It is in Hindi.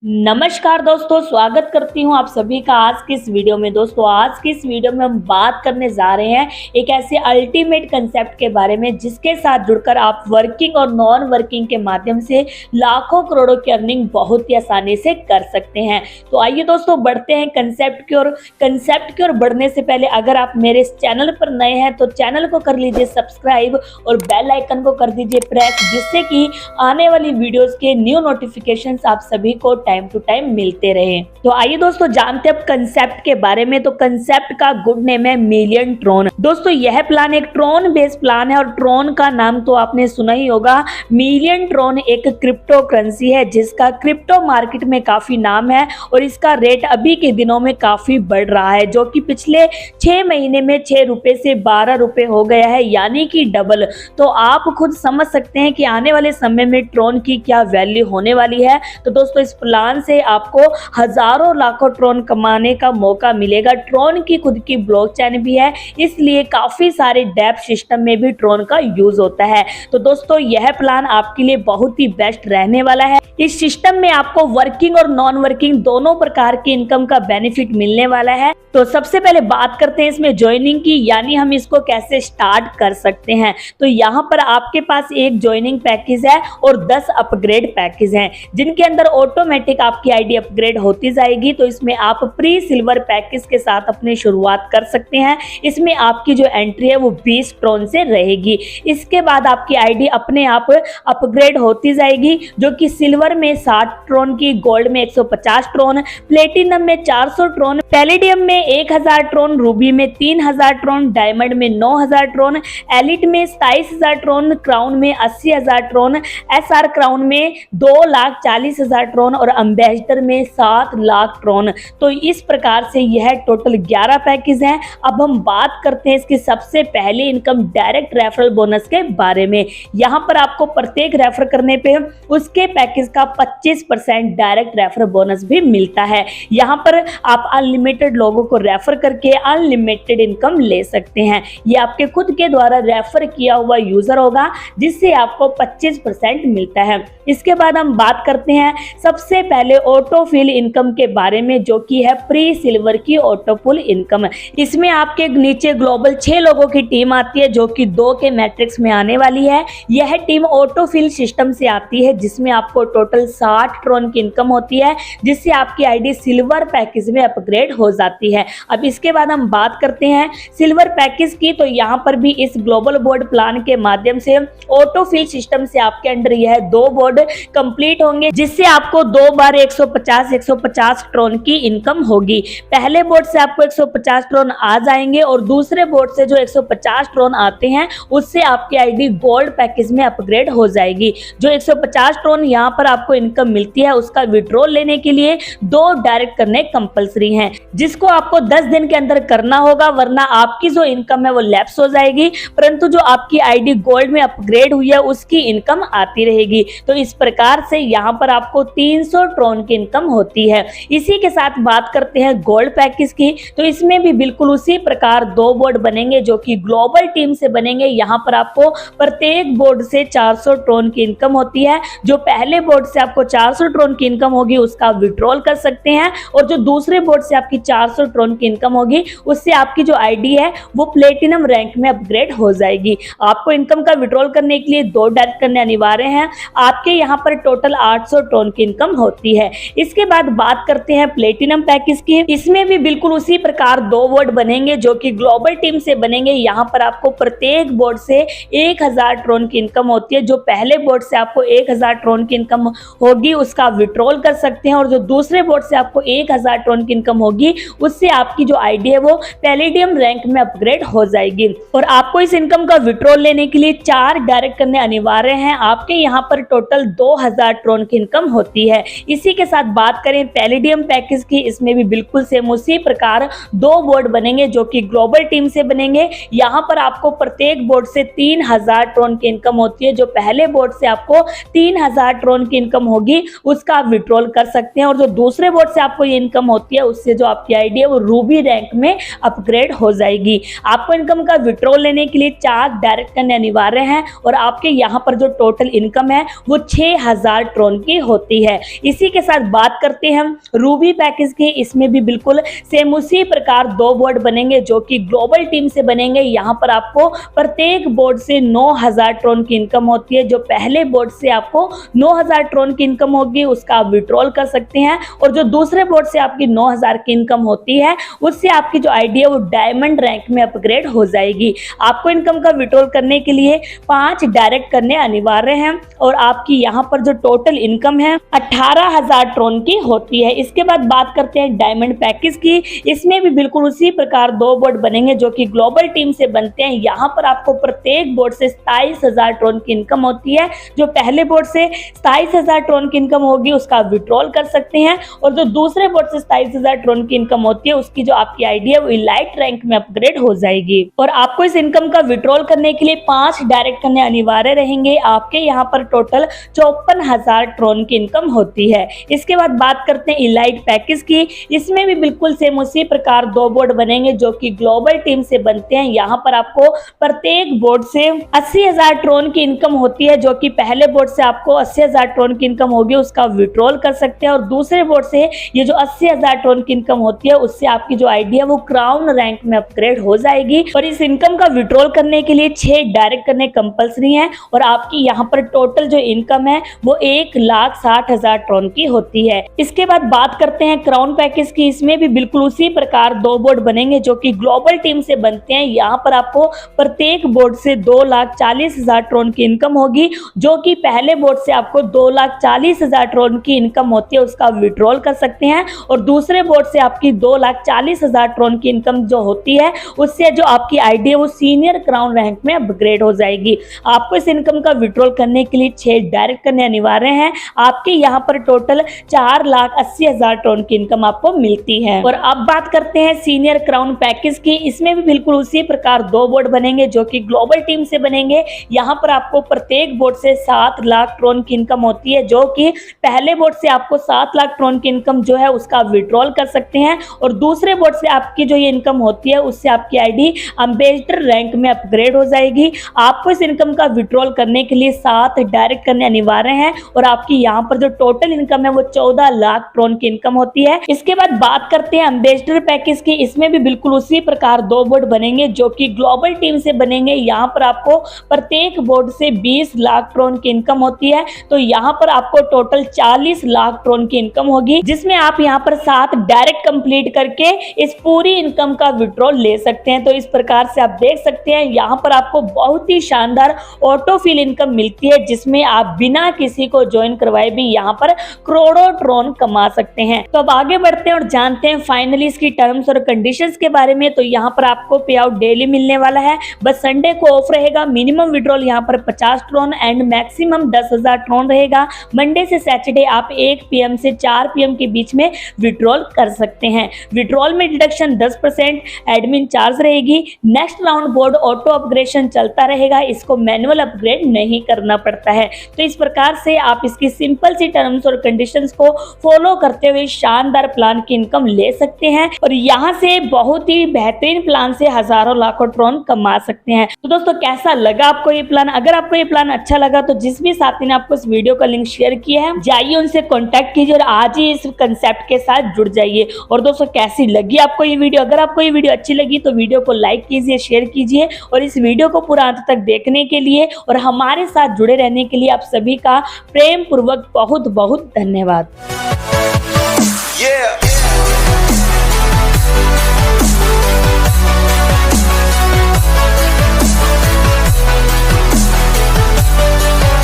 नमस्कार दोस्तों, स्वागत करती हूँ आप सभी का आज की इस वीडियो में। दोस्तों आज की इस वीडियो में हम बात करने जा रहे हैं एक ऐसे अल्टीमेट कंसेप्ट के बारे में जिसके साथ जुड़कर आप वर्किंग और नॉन वर्किंग के माध्यम से लाखों करोड़ों की अर्निंग बहुत ही आसानी से कर सकते हैं। तो आइए दोस्तों बढ़ते हैं कंसेप्ट की ओर। कंसेप्ट की ओर बढ़ने से पहले अगर आप मेरे इस चैनल पर नए हैं तो चैनल को कर लीजिए सब्सक्राइब और बेल आइकन को कर दीजिए प्रेस, जिससे कि आने वाली वीडियोस के न्यू नोटिफिकेशंस आप सभी को टाइम टू टाइम मिलते रहे। तो आइए दोस्तों जानते हैं अब कंसेप्ट के बारे में। तो कंसेप्ट का गुड नेम है मिलियन ट्रोन। दोस्तों यह प्लान एक ट्रोन बेस्ड प्लान है और ट्रोन का नाम तो आपने सुना ही होगा। मिलियन ट्रोन एक क्रिप्टो करेंसी है जिसका क्रिप्टो मार्केट में काफी नाम है और इसका रेट अभी के दिनों में काफी बढ़ रहा है, जो कि पिछले 6 महीने में 6 रुपए से 12 रुपए हो गया है, यानी कि डबल। तो आप खुद समझ सकते हैं कि आने वाले समय में ट्रोन की क्या वैल्यू होने वाली है। तो दोस्तों इस प्लान से आपको हजारों लाखों ट्रोन कमाने का मौका मिलेगा। ट्रोन की खुद की ब्लॉकचेन भी है, इसलिए काफी सारे डेप सिस्टम में भी ट्रोन का यूज होता है। तो दोस्तों यह प्लान आपके लिए बहुत ही बेस्ट रहने वाला है। इस सिस्टम में आपको वर्किंग और नॉन वर्किंग दोनों प्रकार की इनकम का बेनिफिट मिलने वाला है। तो सबसे पहले बात करते हैं इसमें ज्वाइनिंग की, यानी हम इसको कैसे स्टार्ट कर सकते हैं। तो यहाँ पर आपके पास एक ज्वाइनिंग पैकेज है और 10 अपग्रेड पैकेज हैं, जिनके अंदर ऑटोमेटिक आपकी आईडी अपग्रेड होती जाएगी। तो इसमें आप प्री सिल्वर पैकेज के साथ अपनी शुरुआत कर सकते हैं। इसमें आपकी जो एंट्री है वो 20 ट्रोन से रहेगी। इसके बाद आपकी आईडी अपने आप अपग्रेड होती जाएगी, जो कि सिल्वर में 60 ट्रोन की, गोल्ड में 150 ट्रोन, प्लेटिनम में 400 ट्रोन, पैलेडियम में 1000 ट्रोन, रूबी में 3000 ट्रोन, डायमंड में 9000 ट्रोन, एलिट में 27000 ट्रोन, क्राउन में 80000 ट्रोन, एसआर क्राउन में 2,40,000 ट्रोन और एम्बेसडर में 7 लाख ट्रोन। तो इस प्रकार से यह टोटल 11 पैकेज हैं। अब हम बात करते हैं इसकी सबसे पहले इनकम डायरेक्ट रेफरल बोनस के बारे में। यहाँ पर आपको प्रत्येक रेफर करने पे उसके पैकेज का 25% डायरेक्ट रेफर बोनस भी मिलता है। यहाँ पर आप अनलिमिटेड लोगों को रेफर करके अनलिमिटेड इनकम ले सकते हैं। ये आपके खुद के द्वारा रेफर किया हुआ यूजर होगा, जिससे आपको 25% मिलता है। इसके बाद हम बात करते हैं सबसे पहले ऑटोफिल इनकम के बारे में, जो कि है प्री सिल्वर की ऑटोफिल इनकम। इसमें आपके नीचे ग्लोबल 6 लोगों की टीम आती है, जो कि 2 के मैट्रिक्स में आने वाली है। यह टीम ऑटोफिल सिस्टम से आती है, जिसमें आपको टोटल 60 ट्रोन की इनकम होती है, जिससे आपकी आईडी सिल्वर पैकेज में अपग्रेड हो जाती है। अब इसके बाद हम बात करते हैं सिल्वर पैकेज की। तो यहाँ पर भी इस ग्लोबल बोर्ड प्लान के माध्यम से ऑटोफिल सिस्टम से आपके अंडर यह 2 बोर्ड कंप्लीट होंगे, जिससे आपको 2 बार 150 ट्रोन की इनकम होगी। पहले बोर्ड से आपको 150 ट्रोन आ जाएंगे और दूसरे बोर्ड से जो 150 ट्रोन आते हैं उससे आपकी आईडी गोल्ड पैकेज में अपग्रेड हो जाएगी। जो 150 ट्रोन यहाँ पर आपको इनकम मिलती है, उसका विड्रॉल लेने के लिए 2 डायरेक्ट करने कंपलसरी हैं, जिसको आपको 10 दिन के अंदर करना होगा, वरना आपकी जो इनकम है वो लैप्स हो जाएगी। परंतु जो आपकी आईडी गोल्ड में अपग्रेड हुई है उसकी इनकम आती रहेगी। तो इस प्रकार से यहाँ पर आपको 300 ट्रोन की इनकम होती है। इसी के साथ बात करते हैं गोल्ड पैकेज की। तो इसमें भी बिल्कुल उसी प्रकार 2 बोर्ड बनेंगे, जो कि ग्लोबल टीम से बनेंगे। यहाँ पर आपको प्रत्येक बोर्ड से 400 ट्रोन की इनकम होती है। जो पहले बोर्ड से आपको 400 ट्रोन की इनकम होगी उसका विड्रॉल कर सकते हैं, और जो दूसरे बोर्ड से आपकी 400 ट्रोन की इनकम होगी उससे आपकी जो आईडी है वो प्लेटिनम रैंक में अपग्रेड हो जाएगी। आपको इनकम का विड्रॉल करने के लिए 2 डायरेक्ट करने अनिवार्य हैं। आपके यहाँ पर टोटल 800 ट्रोन की इनकम होती है। इसके बाद बात करते हैं प्लेटिनम पैकेज की। इसमें भी बिल्कुल उसी प्रकार 2 बोर्ड बनेंगे, जो कि ग्लोबल टीम से बनेंगे। यहाँ पर आपको प्रत्येक बोर्ड से 1000 ट्रोन की इनकम होती है। जो पहले बोर्ड से आपको 1000 ट्रोन की इनकम होगी उसका विड्रॉल कर सकते हैं, और जो दूसरे बोर्ड से आपको 1000 ट्रोन की इनकम होगी उससे आपकी जो आईडी है वो पैलेडियम रैंक में अपग्रेड हो जाएगी। और आपको इस इनकम का विड्रॉल लेने के लिए 4 डायरेक्ट करने अनिवार्य हैं। आपके यहाँ पर टोटल 2000 ट्रोन की इनकम होती है। इसी के साथ बात करें पैलेडियम पैकेज की, इसमें भी बिल्कुल सेम उसी प्रकार 2 बोर्ड बनेंगे, जो कि ग्लोबल टीम से बनेंगे। यहाँ पर आपको प्रत्येक बोर्ड से 3000 ट्रोन की इनकम होती है। जो पहले बोर्ड से आपको 3000 ट्रोन की इनकम होगी उसका आप विड्रॉल कर सकते हैं, और जो दूसरे बोर्ड से आपको ये इनकम होती है उससे जो आपकी आईडी है वो रूबी रैंक में अपग्रेड हो जाएगी। आपको इनकम का विड्रॉल लेने के लिए 4 डायरेक्ट करने अनिवार्य हैं, और आपके यहाँ पर जो टोटल इनकम है वो 6000 ट्रोन की होती है। इसी के साथ बात करते हैं हम रूबी पैकेज की। इसमें भी बिल्कुल सेम उसी प्रकार 2 बोर्ड बनेंगे जो कि ग्लोबल टीम से बनेंगे। यहाँ पर आपको प्रत्येक बोर्ड से 9000 ट्रोन की इनकम होती है। जो पहले बोर्ड से आपको 9000 ट्रोन की इनकम होगी उसका आप विड्रॉल कर सकते हैं, और जो दूसरे बोर्ड से आपकी 9000 की इनकम होती है उससे आपकी जो आईडी है वो डायमंड रैंक में अपग्रेड हो जाएगी। आपको इनकम का विड्रॉल करने के लिए 5 डायरेक्ट करने अनिवार्य हैं, और आपकी यहाँ पर जो टोटल इनकम है 18000 ट्रोन की होती है। इसके बाद बात करते हैं डायमंड पैकेज की। इसमें भी बिल्कुल उसी प्रकार 2 बोर्ड बनेंगे जो कि ग्लोबल टीम से बनते हैं। यहाँ पर आपको प्रत्येक बोर्ड से 27000 ट्रोन की इनकम होती है। जो पहले बोर्ड से 27000 ट्रोन की इनकम होगी उसका विड्रॉल कर सकते हैं, और जो दूसरे बोर्ड से 27000 ट्रोन की इनकम होती है उसकी जो आपकी आईडी है वो इलाइट रैंक में अपग्रेड हो जाएगी। और आपको इस इनकम का विड्रॉल करने के लिए 5 डायरेक्ट करने अनिवार्य रहेंगे। आपके यहाँ पर टोटल 54000 ट्रोन की इनकम होती है। इसके बाद बात करते हैं इलाइट पैकेज की। इसमें भी बिल्कुल सेम उसी प्रकार 2 बोर्ड बनेंगे जो कि ग्लोबल टीम से बनते हैं। यहाँ पर आपको प्रत्येक बोर्ड से 80000 ट्रोन की इनकम होती है। जो कि पहले बोर्ड से आपको 80000 ट्रोन की इनकम होगी उसका विड्रॉल कर सकते हैं, और दूसरे बोर्ड से ये जो 80000 ट्रोन की इनकम होती है उससे आपकी जो आईडी है वो क्राउन रैंक में अपग्रेड हो जाएगी। और इस इनकम का विड्रॉल करने के लिए 6 डायरेक्ट करने कंपलसरी है, और आपकी यहाँ पर टोटल जो इनकम है वो 1,60,000 ट्रोन की होती है। इसके बाद बात करते हैं क्राउन पैकेज की। इसमें भी बिल्कुल उसी प्रकार 2 बोर्ड बनेंगे जो कि ग्लोबल टीम से बनते हैं। यहाँ पर आपको प्रत्येक बोर्ड से 2,40,000 ट्रोन की इनकम होगी। जो कि पहले बोर्ड से आपको 2,40,000 ट्रोन की इनकम होती है उसका विड्रॉल कर सकते हैं, और दूसरे बोर्ड से आपकी 2,40,000 ट्रोन की इनकम जो होती है उससे जो आपकी आईडी है वो सीनियर क्राउन रैंक में अपग्रेड हो जाएगी। आपको इस इनकम का विड्रॉल करने के लिए 6 डायरेक्ट करने अनिवार्य हैं। आपके यहाँ पर टोटल 4,80,000 ट्रोन की इनकम आपको मिलती है। और अब बात करते हैं सीनियर क्राउन पैकेज की। इसमें भी बिल्कुल उसी प्रकार 2 बोर्ड बनेंगे जो कि ग्लोबल टीम से बनेंगे। यहाँ पर आपको प्रत्येक बोर्ड से 7 लाख ट्रोन की इनकम होती है। जो कि पहले बोर्ड से आपको 7 लाख ट्रोन की इनकम जो है उसका विड्रॉल कर सकते हैं, और दूसरे बोर्ड से आपकी जो ये इनकम होती है उससे आपकी आईडी एम्बेसडर रैंक में अपग्रेड हो जाएगी। आपको इस इनकम का विड्रॉल करने के लिए 7 डायरेक्ट करने अनिवार्य हैं, और आपकी यहाँ पर जो टोटल इनकम है वो 14 लाख ट्रोन की इनकम होती है। इसके बाद बात करते हैं एम्बेसडर पैकेज की। इसमें भी बिल्कुल उसी प्रकार 2 बोर्ड बनेंगे जो कि ग्लोबल टीम से बनेंगे। यहाँ पर आपको प्रत्येक बोर्ड से 20 लाख ट्रोन की इनकम होती है। तो यहाँ पर आपको टोटल 40 लाख ट्रोन की इनकम होगी, जिसमें आप यहाँ पर 7 डायरेक्ट कंप्लीट करके इस पूरी इनकम का विड्रॉल ले सकते हैं। तो इस प्रकार से आप देख सकते हैं यहाँ पर आपको बहुत ही शानदार ऑटोफिल इनकम मिलती है, जिसमें आप बिना किसी को ज्वाइन करवाए भी यहाँ पर करोड़ों ट्रोन कमा सकते हैं। तो अब आगे बढ़ते हैं और जानते हैं फाइनली इसकी टर्म्स और कंडीशंस के बारे में। तो यहाँ पर आपको पे आउट डेली मिलने वाला है, बस संडे को ऑफ रहेगा। मिनिमम विड्रॉल यहाँ पर 50 ट्रोन एंड मैक्सिमम 10,000 ट्रोन रहेगा। मंडे से सैटरडे आप 1 PM से 4 PM के बीच में विड्रॉल कर सकते हैं। विड्रॉल में डिडक्शन 10% एडमिन चार्ज रहेगी। Next round board auto upgradation चलता रहेगा, इसको मैनुअल अपग्रेड नहीं करना पड़ता है। तो इस प्रकार से आप इसकी सिंपल सी टर्म्स और कंडीशंस को फॉलो करते हुए शानदार प्लान की इनकम ले सकते हैं, और यहाँ से बहुत ही बेहतरीन प्लान से हजारों लाखों ट्रोन कमा सकते हैं। तो दोस्तों कैसा लगा आपको ये प्लान? अगर आपको ये प्लान अच्छा लगा तो जिस भी साथी ने आपको इस वीडियो का लिंक शेयर किया है जाइए उनसे कॉन्टैक्ट कीजिए और आज ही इस कंसेप्ट के साथ जुड़ जाइए। और दोस्तों कैसी लगी आपको ये वीडियो? अगर आपको ये वीडियो अच्छी लगी तो वीडियो को लाइक कीजिए, शेयर कीजिए, और इस वीडियो को पूरा अंत तक देखने के लिए और हमारे साथ जुड़े रहने के लिए आप सभी का प्रेम पूर्वक बहुत बहुत धन्यवाद।